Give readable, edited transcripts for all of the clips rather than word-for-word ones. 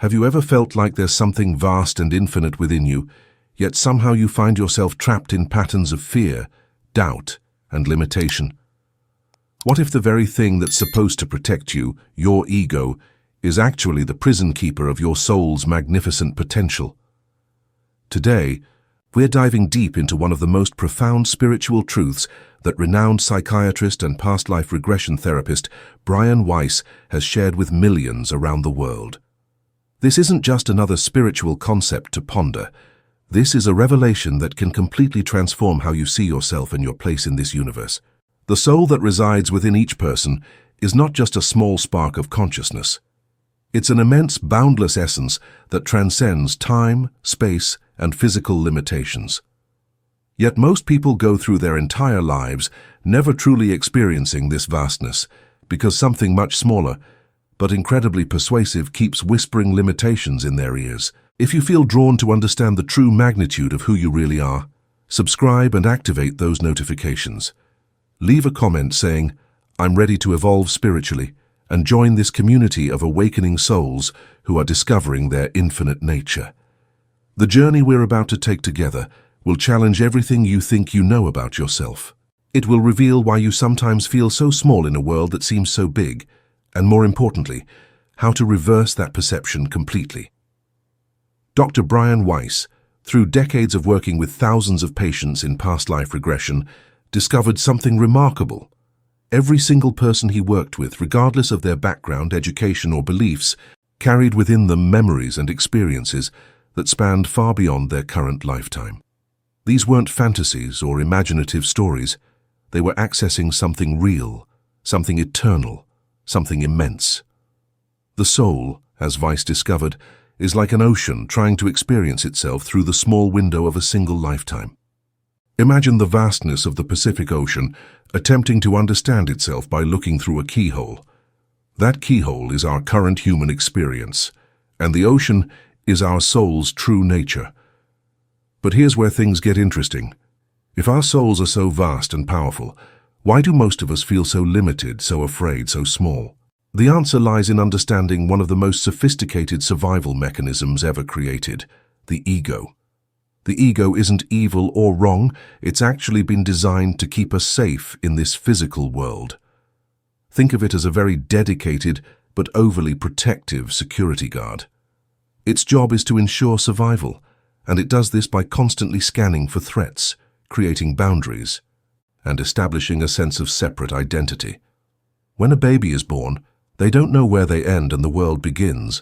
Have you ever felt like there's something vast and infinite within you, yet somehow you find yourself trapped in patterns of fear, doubt, and limitation? What if the very thing that's supposed to protect you, your ego, is actually the prison keeper of your soul's magnificent potential? Today, we're diving deep into one of the most profound spiritual truths that renowned psychiatrist and past life regression therapist Weiss has shared with millions around the world. This isn't just another spiritual concept to ponder. This is a revelation that can completely transform how you see yourself and your place in this universe. The soul that resides within each person is not just a small spark of consciousness. It's an immense, boundless essence that transcends time, space, and physical limitations. Yet most people go through their entire lives never truly experiencing this vastness, because something much smaller, but incredibly persuasive, keeps whispering limitations in their ears. If you feel drawn to understand the true magnitude of who you really are, subscribe and activate those notifications. Leave a comment saying, "I'm ready to evolve spiritually," and join this community of awakening souls who are discovering their infinite nature. The journey we're about to take together will challenge everything you think you know about yourself. It will reveal why you sometimes feel so small in a world that seems so big, and more importantly, how to reverse that perception completely. Dr. Weiss, through decades of working with thousands of patients in past life regression, discovered something remarkable. Every single person he worked with, regardless of their background, education, or beliefs, carried within them memories and experiences that spanned far beyond their current lifetime. These weren't fantasies or imaginative stories. They were accessing something real, something eternal, something immense. The soul, as Weiss discovered, is like an ocean trying to experience itself through the small window of a single lifetime. Imagine the vastness of the Pacific Ocean attempting to understand itself by looking through a keyhole. That keyhole is our current human experience, and the ocean is our soul's true nature. But here's where things get interesting. If our souls are so vast and powerful, why do most of us feel so limited, so afraid, so small? The answer lies in understanding one of the most sophisticated survival mechanisms ever created, the ego. The ego isn't evil or wrong, it's actually been designed to keep us safe in this physical world. Think of it as a very dedicated but overly protective security guard. Its job is to ensure survival, and it does this by constantly scanning for threats, creating boundaries, and establishing a sense of separate identity. When a baby is born, they don't know where they end and the world begins.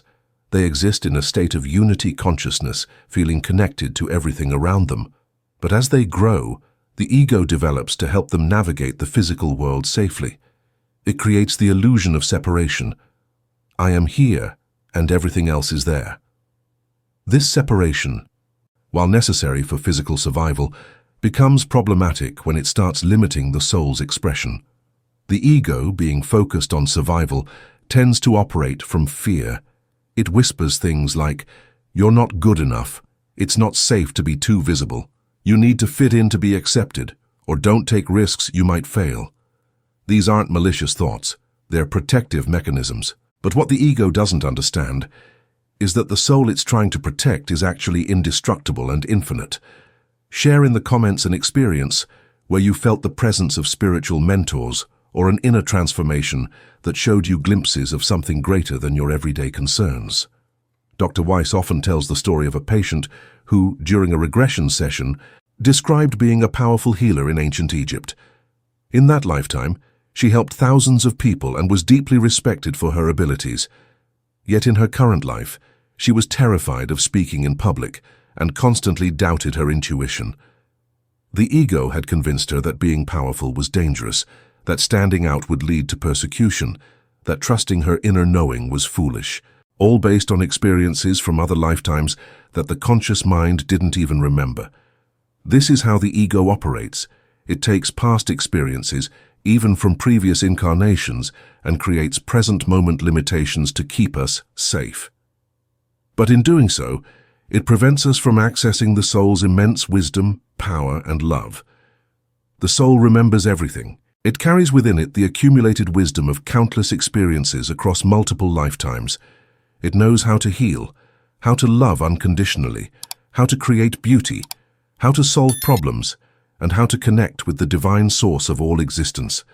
They exist in a state of unity consciousness, feeling connected to everything around them. But as they grow, the ego develops to help them navigate the physical world safely. It creates the illusion of separation. I am here, and everything else is there. This separation, while necessary for physical survival, becomes problematic when it starts limiting the soul's expression. The ego, being focused on survival, tends to operate from fear. It whispers things like, "You're not good enough," "It's not safe to be too visible," "You need to fit in to be accepted," or "Don't take risks, you might fail." These aren't malicious thoughts, they're protective mechanisms. But what the ego doesn't understand is that the soul it's trying to protect is actually indestructible and infinite. Share in the comments an experience where you felt the presence of spiritual mentors or an inner transformation that showed you glimpses of something greater than your everyday concerns. Dr. Weiss often tells the story of a patient who, during a regression session, described being a powerful healer in ancient Egypt. In that lifetime, she helped thousands of people and was deeply respected for her abilities. Yet in her current life, she was terrified of speaking in public and constantly doubted her intuition. The ego had convinced her that being powerful was dangerous, that standing out would lead to persecution, that trusting her inner knowing was foolish, all based on experiences from other lifetimes that the conscious mind didn't even remember. This is how the ego operates. It takes past experiences, even from previous incarnations, and creates present-moment limitations to keep us safe. But in doing so, it prevents us from accessing the soul's immense wisdom, power, and love. The soul remembers everything. It carries within it the accumulated wisdom of countless experiences across multiple lifetimes. It knows how to heal, how to love unconditionally, how to create beauty, how to solve problems, and how to connect with the divine source of all existence.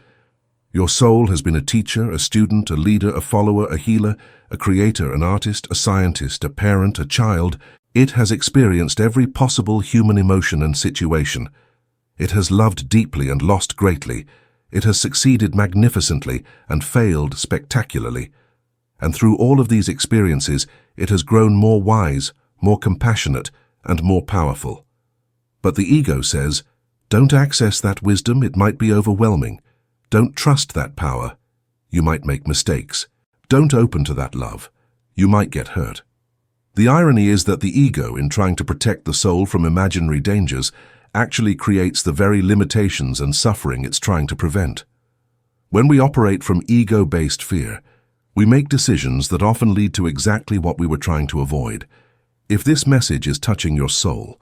Your soul has been a teacher, a student, a leader, a follower, a healer, a creator, an artist, a scientist, a parent, a child. It has experienced every possible human emotion and situation. It has loved deeply and lost greatly. It has succeeded magnificently and failed spectacularly. And through all of these experiences, it has grown more wise, more compassionate, and more powerful. But the ego says, don't access that wisdom, it might be overwhelming. Don't trust that power. You might make mistakes. Don't open to that love. You might get hurt. The irony is that the ego, in trying to protect the soul from imaginary dangers, actually creates the very limitations and suffering it's trying to prevent. When we operate from ego-based fear, we make decisions that often lead to exactly what we were trying to avoid. If this message is touching your soul,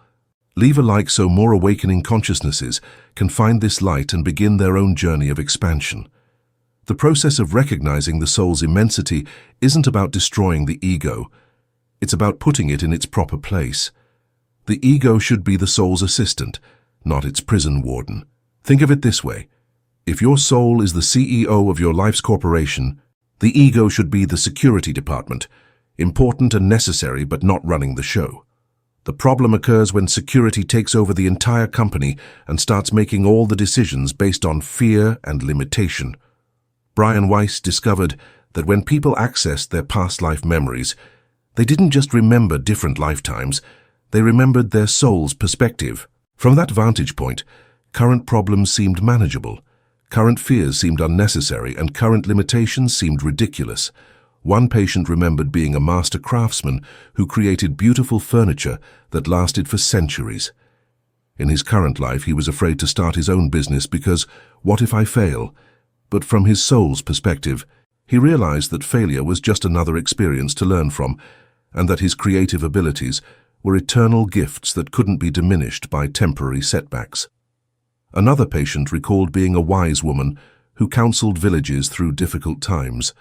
leave a like so more awakening consciousnesses can find this light and begin their own journey of expansion. The process of recognizing the soul's immensity isn't about destroying the ego. It's about putting it in its proper place. The ego should be the soul's assistant, not its prison warden. Think of it this way. If your soul is the CEO of your life's corporation, the ego should be the security department, important and necessary but not running the show. The problem occurs when security takes over the entire company and starts making all the decisions based on fear and limitation. Weiss discovered that when people accessed their past life memories, they didn't just remember different lifetimes, they remembered their soul's perspective. From that vantage point, current problems seemed manageable, current fears seemed unnecessary, and current limitations seemed ridiculous. One patient remembered being a master craftsman who created beautiful furniture that lasted for centuries. In his current life, he was afraid to start his own business because, what if I fail? But from his soul's perspective, he realized that failure was just another experience to learn from, and that his creative abilities were eternal gifts that couldn't be diminished by temporary setbacks. Another patient recalled being a wise woman who counseled villages through difficult times.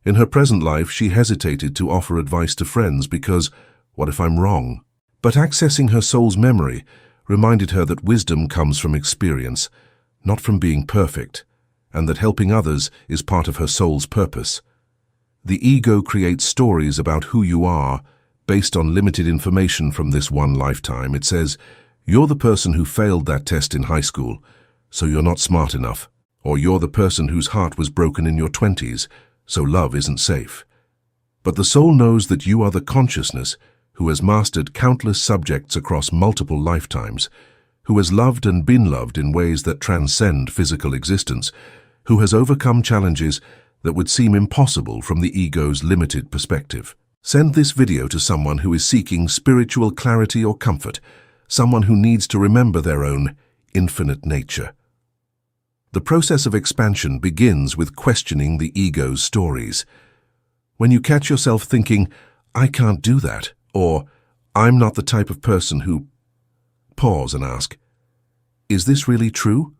In her present life, she hesitated to offer advice to friends because, what if I'm wrong? But accessing her soul's memory reminded her that wisdom comes from experience, not from being perfect, and that helping others is part of her soul's purpose. The ego creates stories about who you are based on limited information from this one lifetime. It says, you're the person who failed that test in high school, so you're not smart enough. Or you're the person whose heart was broken in your 20s, so love isn't safe. But the soul knows that you are the consciousness who has mastered countless subjects across multiple lifetimes, who has loved and been loved in ways that transcend physical existence, who has overcome challenges that would seem impossible from the ego's limited perspective. Send this video to someone who is seeking spiritual clarity or comfort, someone who needs to remember their own infinite nature. The process of expansion begins with questioning the ego's stories. When you catch yourself thinking, I can't do that, or I'm not the type of person who... Pause and ask, is this really true?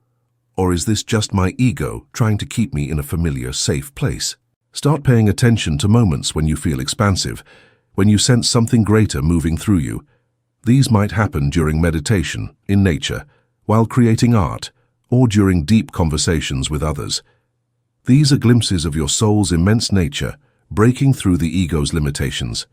Or is this just my ego trying to keep me in a familiar, safe place? Start paying attention to moments when you feel expansive, when you sense something greater moving through you. These might happen during meditation, in nature, while creating art, or during deep conversations with others. These are glimpses of your soul's immense nature, breaking through the ego's limitations.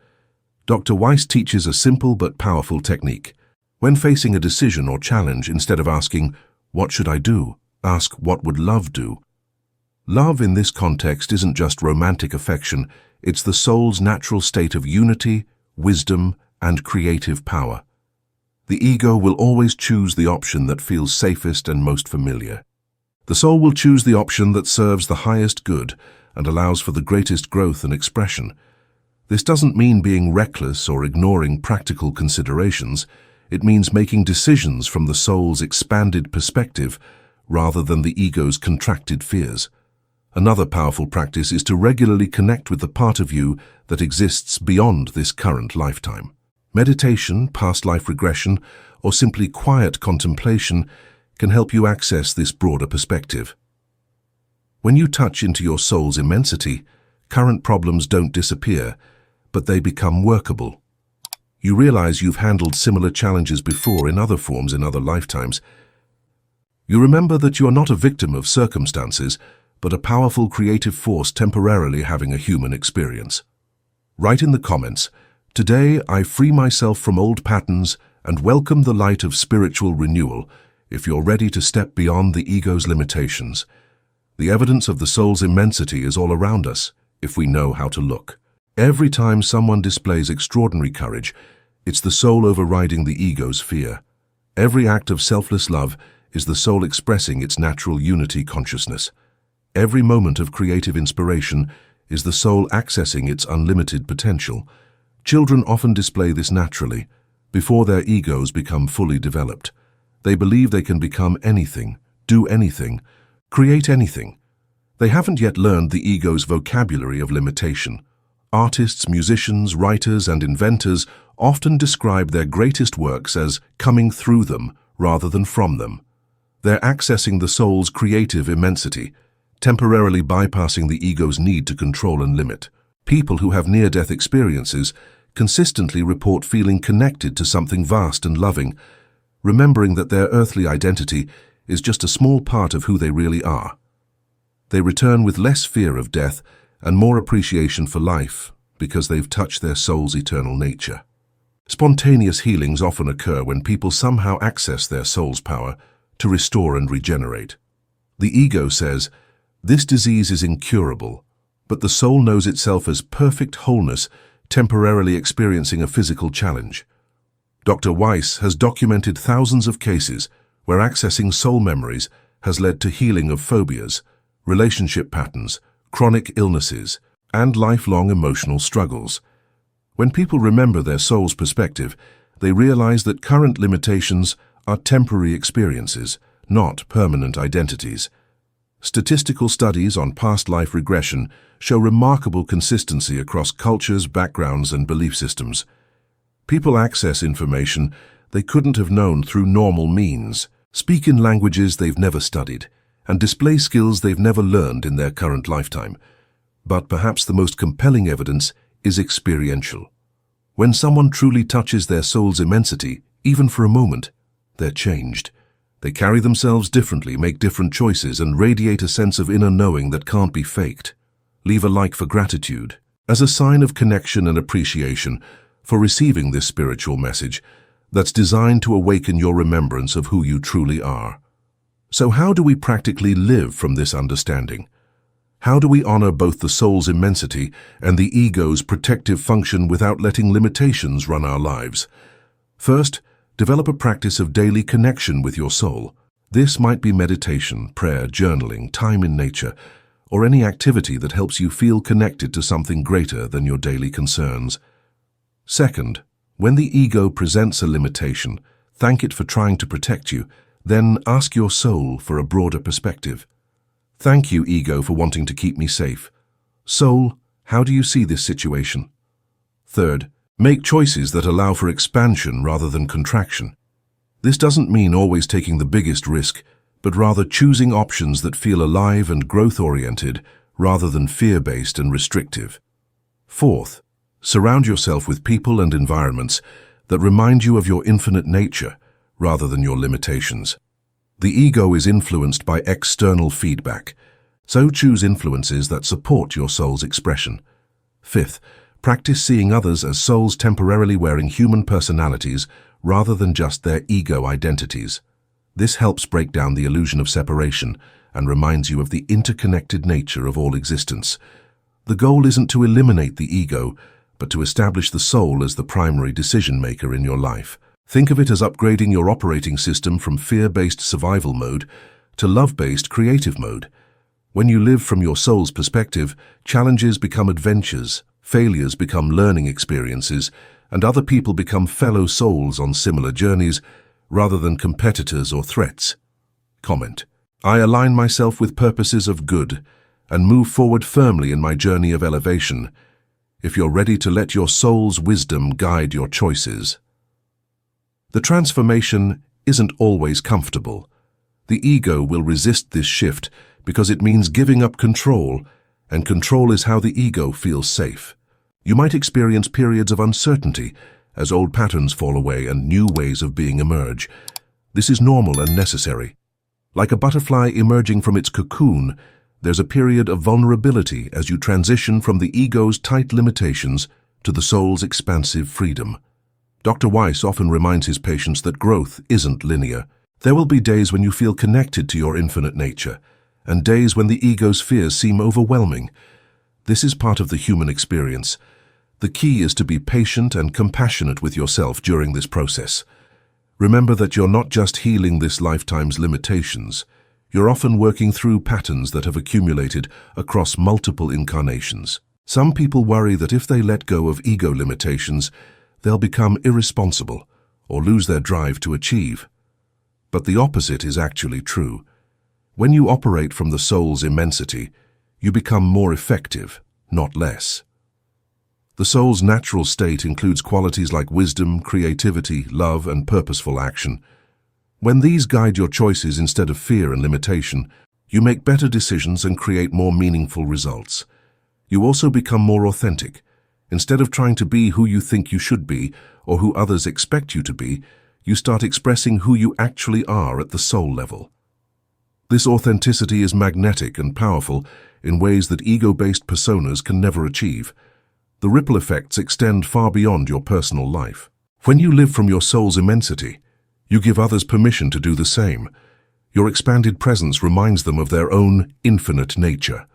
Dr. Weiss teaches a simple but powerful technique. When facing a decision or challenge, instead of asking, what should I do? Ask, what would love do? Love in this context isn't just romantic affection, it's the soul's natural state of unity, wisdom, and creative power. The ego will always choose the option that feels safest and most familiar. The soul will choose the option that serves the highest good and allows for the greatest growth and expression. This doesn't mean being reckless or ignoring practical considerations. It means making decisions from the soul's expanded perspective rather than the ego's contracted fears. Another powerful practice is to regularly connect with the part of you that exists beyond this current lifetime. Meditation, past life regression, or simply quiet contemplation can help you access this broader perspective. When you touch into your soul's immensity, current problems don't disappear, but they become workable. You realize you've handled similar challenges before in other forms in other lifetimes. You remember that you are not a victim of circumstances, but a powerful creative force temporarily having a human experience. Write in the comments, "Today I free myself from old patterns and welcome the light of spiritual renewal," if you're ready to step beyond the ego's limitations. The evidence of the soul's immensity is all around us, if we know how to look. Every time someone displays extraordinary courage, it's the soul overriding the ego's fear. Every act of selfless love is the soul expressing its natural unity consciousness. Every moment of creative inspiration is the soul accessing its unlimited potential. Children often display this naturally, before their egos become fully developed. They believe they can become anything, do anything, create anything. They haven't yet learned the ego's vocabulary of limitation. Artists, musicians, writers, and inventors often describe their greatest works as coming through them rather than from them. They're accessing the soul's creative immensity, temporarily bypassing the ego's need to control and limit. People who have near-death experiences consistently report feeling connected to something vast and loving, remembering that their earthly identity is just a small part of who they really are. They return with less fear of death and more appreciation for life because they've touched their soul's eternal nature. Spontaneous healings often occur when people somehow access their soul's power to restore and regenerate. The ego says, "This disease is incurable," but the soul knows itself as perfect wholeness, temporarily experiencing a physical challenge. Dr. Weiss has documented thousands of cases where accessing soul memories has led to healing of phobias, relationship patterns, chronic illnesses, and lifelong emotional struggles. When people remember their soul's perspective, they realize that current limitations are temporary experiences, not permanent identities. Statistical studies on past life regression show remarkable consistency across cultures, backgrounds, and belief systems. People access information they couldn't have known through normal means, speak in languages they've never studied, and display skills they've never learned in their current lifetime. But perhaps the most compelling evidence is experiential. When someone truly touches their soul's immensity, even for a moment, they're changed. They carry themselves differently, make different choices, and radiate a sense of inner knowing that can't be faked. Leave a like for gratitude, as a sign of connection and appreciation for receiving this spiritual message that's designed to awaken your remembrance of who you truly are. So how do we practically live from this understanding? How do we honor both the soul's immensity and the ego's protective function without letting limitations run our lives? First, develop a practice of daily connection with your soul. This might be meditation, prayer, journaling, time in nature, or any activity that helps you feel connected to something greater than your daily concerns. Second, when the ego presents a limitation, thank it for trying to protect you, then ask your soul for a broader perspective. Thank you, ego, for wanting to keep me safe. Soul, how do you see this situation? Third, make choices that allow for expansion rather than contraction. This doesn't mean always taking the biggest risk, but rather choosing options that feel alive and growth-oriented rather than fear-based and restrictive. Fourth, surround yourself with people and environments that remind you of your infinite nature rather than your limitations. The ego is influenced by external feedback, so choose influences that support your soul's expression. Fifth, practice seeing others as souls temporarily wearing human personalities rather than just their ego identities. This helps break down the illusion of separation and reminds you of the interconnected nature of all existence. The goal isn't to eliminate the ego, but to establish the soul as the primary decision-maker in your life. Think of it as upgrading your operating system from fear-based survival mode to love-based creative mode. When you live from your soul's perspective, challenges become adventures, failures become learning experiences, and other people become fellow souls on similar journeys rather than competitors or threats. Comment: I align myself with purposes of good and move forward firmly in my journey of elevation. If you're ready to let your soul's wisdom guide your choices. The transformation isn't always comfortable. The ego will resist this shift because it means giving up control, and control is how the ego feels safe. You might experience periods of uncertainty as old patterns fall away and new ways of being emerge. This is normal and necessary. Like a butterfly emerging from its cocoon, there's a period of vulnerability as you transition from the ego's tight limitations to the soul's expansive freedom. Dr. Weiss often reminds his patients that growth isn't linear. There will be days when you feel connected to your infinite nature, and days when the ego's fears seem overwhelming. This is part of the human experience. The key is to be patient and compassionate with yourself during this process. Remember that you're not just healing this lifetime's limitations. You're often working through patterns that have accumulated across multiple incarnations. Some people worry that if they let go of ego limitations, they'll become irresponsible or lose their drive to achieve. But the opposite is actually true. When you operate from the soul's immensity, you become more effective, not less. The soul's natural state includes qualities like wisdom, creativity, love, and purposeful action. When these guide your choices instead of fear and limitation, you make better decisions and create more meaningful results. You also become more authentic. Instead of trying to be who you think you should be or who others expect you to be, you start expressing who you actually are at the soul level. This authenticity is magnetic and powerful in ways that ego-based personas can never achieve. The ripple effects extend far beyond your personal life. When you live from your soul's immensity, you give others permission to do the same. Your expanded presence reminds them of their own infinite nature.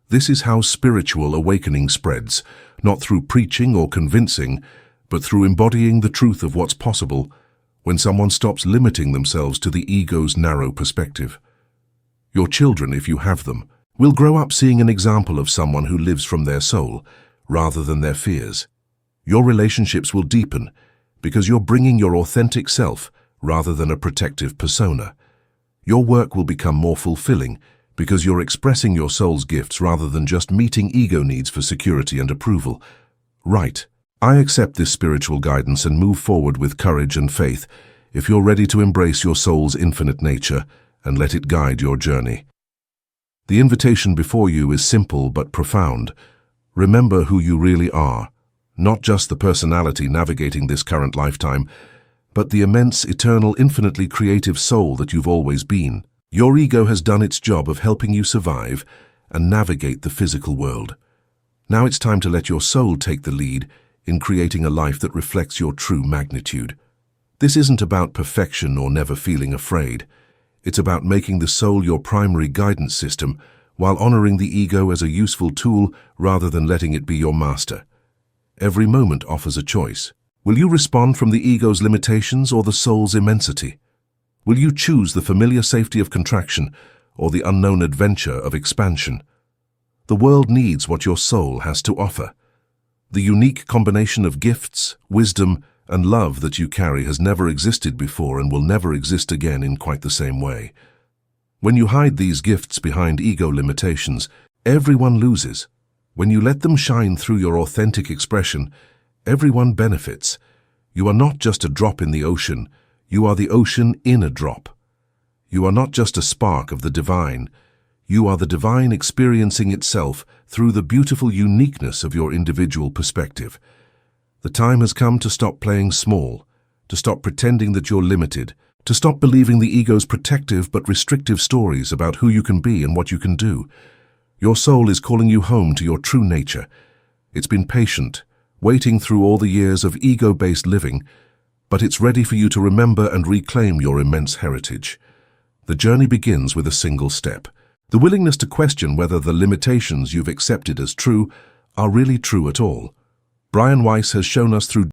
This is how spiritual awakening spreads, not through preaching or convincing, but through embodying the truth of what's possible when someone stops limiting themselves to the ego's narrow perspective. Your children, if you have them, will grow up seeing an example of someone who lives from their soul, rather than their fears. Your relationships will deepen because you're bringing your authentic self rather than a protective persona. Your work will become more fulfilling because you're expressing your soul's gifts rather than just meeting ego needs for security and approval. Right. I accept this spiritual guidance and move forward with courage and faith if you're ready to embrace your soul's infinite nature and let it guide your journey. The invitation before you is simple but profound. Remember who you really are, not just the personality navigating this current lifetime, but the immense, eternal, infinitely creative soul that you've always been. Your ego has done its job of helping you survive and navigate the physical world. Now it's time to let your soul take the lead in creating a life that reflects your true magnitude. This isn't about perfection or never feeling afraid. It's about making the soul your primary guidance system while honoring the ego as a useful tool rather than letting it be your master. Every moment offers a choice. Will you respond from the ego's limitations or the soul's immensity? Will you choose the familiar safety of contraction or the unknown adventure of expansion? The world needs what your soul has to offer. The unique combination of gifts, wisdom, and love that you carry has never existed before and will never exist again in quite the same way. When you hide these gifts behind ego limitations, everyone loses. When you let them shine through your authentic expression, everyone benefits. You are not just a drop in the ocean, you are the ocean in a drop. You are not just a spark of the divine, you are the divine experiencing itself through the beautiful uniqueness of your individual perspective. The time has come to stop playing small, to stop pretending that you're limited, to stop believing the ego's protective but restrictive stories about who you can be and what you can do. Your soul is calling you home to your true nature. It's been patient, waiting through all the years of ego-based living, but it's ready for you to remember and reclaim your immense heritage. The journey begins with a single step: the willingness to question whether the limitations you've accepted as true are really true at all. Brian Weiss has shown us through